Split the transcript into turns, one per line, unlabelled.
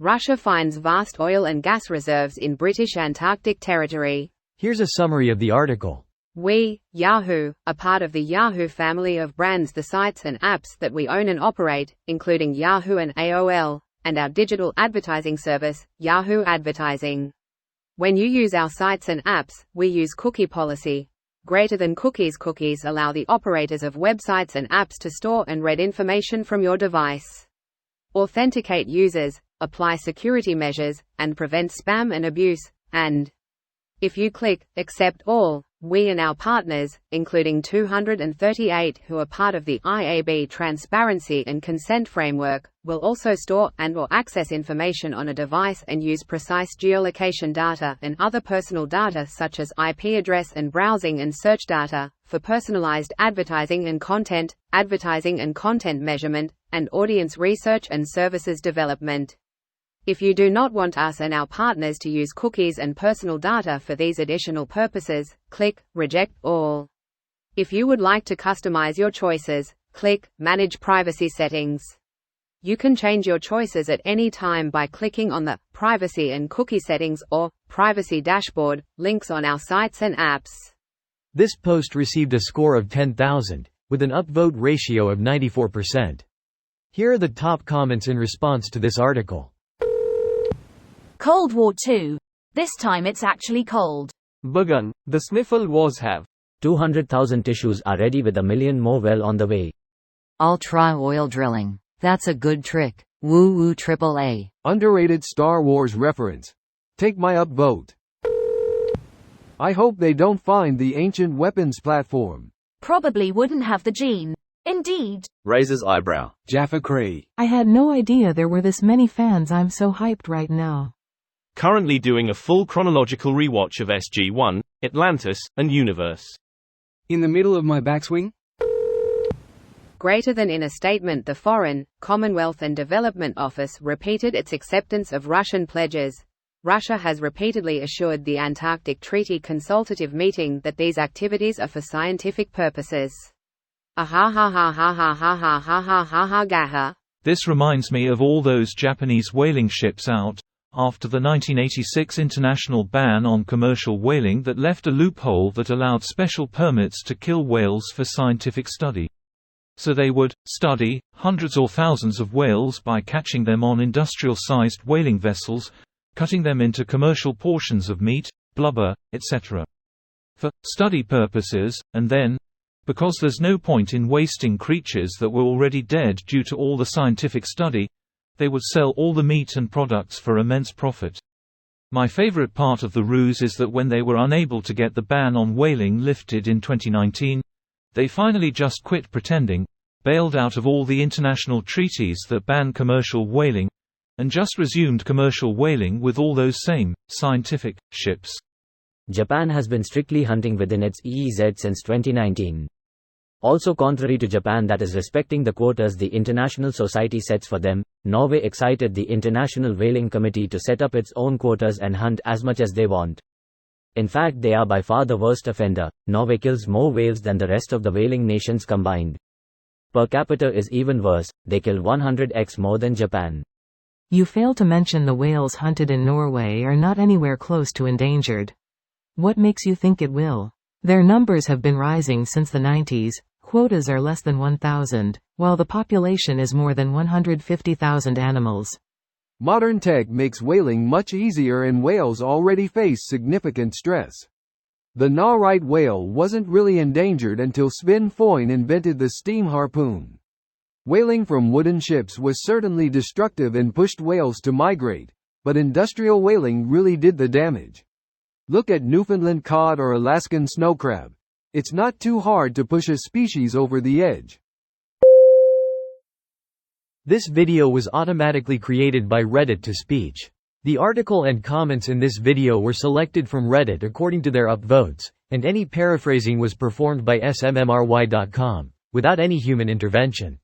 Russia finds vast oil and gas reserves in British Antarctic territory.
Here's a summary of the article.
We, Yahoo, are part of the Yahoo family of brands, the sites and apps that we own and operate, including Yahoo and AOL, and our digital advertising service, Yahoo Advertising. When you use our sites and apps, we use cookie policy. Greater than cookies. Cookies allow the operators of websites and apps to store and read information from your device, authenticate users, apply security measures, and prevent spam and abuse. And if you click Accept All, we and our partners, including 238 who are part of the IAB Transparency and Consent Framework, will also store and/or access information on a device and use precise geolocation data and other personal data such as IP address and browsing and search data, for personalized advertising and content measurement, and audience research and services development. If you do not want us and our partners to use cookies and personal data for these additional purposes, click Reject All. If you would like to customize your choices, click Manage Privacy Settings. You can change your choices at any time by clicking on the Privacy and Cookie Settings or Privacy Dashboard links on our sites and apps.
This post received a score of 10,000, with an upvote ratio of 94%. Here are the top comments in response to this article.
Cold War 2. This time it's actually cold.
Begun. The sniffle wars have.
200,000 tissues are ready with 1 million more well on the way.
I'll try oil drilling. That's a good trick. Woo woo AAA.
Underrated Star Wars reference. Take my upvote. I hope they don't find the ancient weapons platform.
Probably wouldn't have the gene. Indeed.
Raises eyebrow.
Jaffa Cray.
I had no idea there were this many fans. I'm so hyped right now.
Currently doing a full chronological rewatch of SG-1, Atlantis, and Universe.
In the middle of my backswing?
Greater than in a statement, the Foreign, Commonwealth and Development Office repeated its acceptance of Russian pledges. Russia has repeatedly assured the Antarctic Treaty Consultative Meeting that these activities are for scientific purposes. Gaha.
This reminds me of all those Japanese whaling ships out after the 1986 international ban on commercial whaling that left a loophole that allowed special permits to kill whales for scientific study. So they would study hundreds or thousands of whales by catching them on industrial-sized whaling vessels, cutting them into commercial portions of meat, blubber, etc. for study purposes, and then, because there's no point in wasting creatures that were already dead due to all the scientific study, they would sell all the meat and products for immense profit. My favorite part of the ruse is that when they were unable to get the ban on whaling lifted in 2019, they finally just quit pretending, bailed out of all the international treaties that ban commercial whaling, and just resumed commercial whaling with all those same scientific ships.
Japan has been strictly hunting within its EEZ since 2019. Also contrary to Japan that is respecting the quotas the international society sets for them, Norway excited the International Whaling Committee to set up its own quotas and hunt as much as they want. In fact, they are by far the worst offender. Norway kills more whales than the rest of the whaling nations combined. Per capita is even worse, they kill 100x more than Japan.
You fail to mention the whales hunted in Norway are not anywhere close to endangered. What makes you think it will? Their numbers have been rising since the 90s. Quotas are less than 1,000, while the population is more than 150,000 animals.
Modern tech makes whaling much easier and whales already face significant stress. The Nauruite whale wasn't really endangered until Sven Foyn invented the steam harpoon. Whaling from wooden ships was certainly destructive and pushed whales to migrate, but industrial whaling really did the damage. Look at Newfoundland cod or Alaskan snow crab. It's not too hard to push a species over the edge.
This video was automatically created by Reddit to speech. The article and comments in this video were selected from Reddit according to their upvotes, and any paraphrasing was performed by smmry.com, without any human intervention.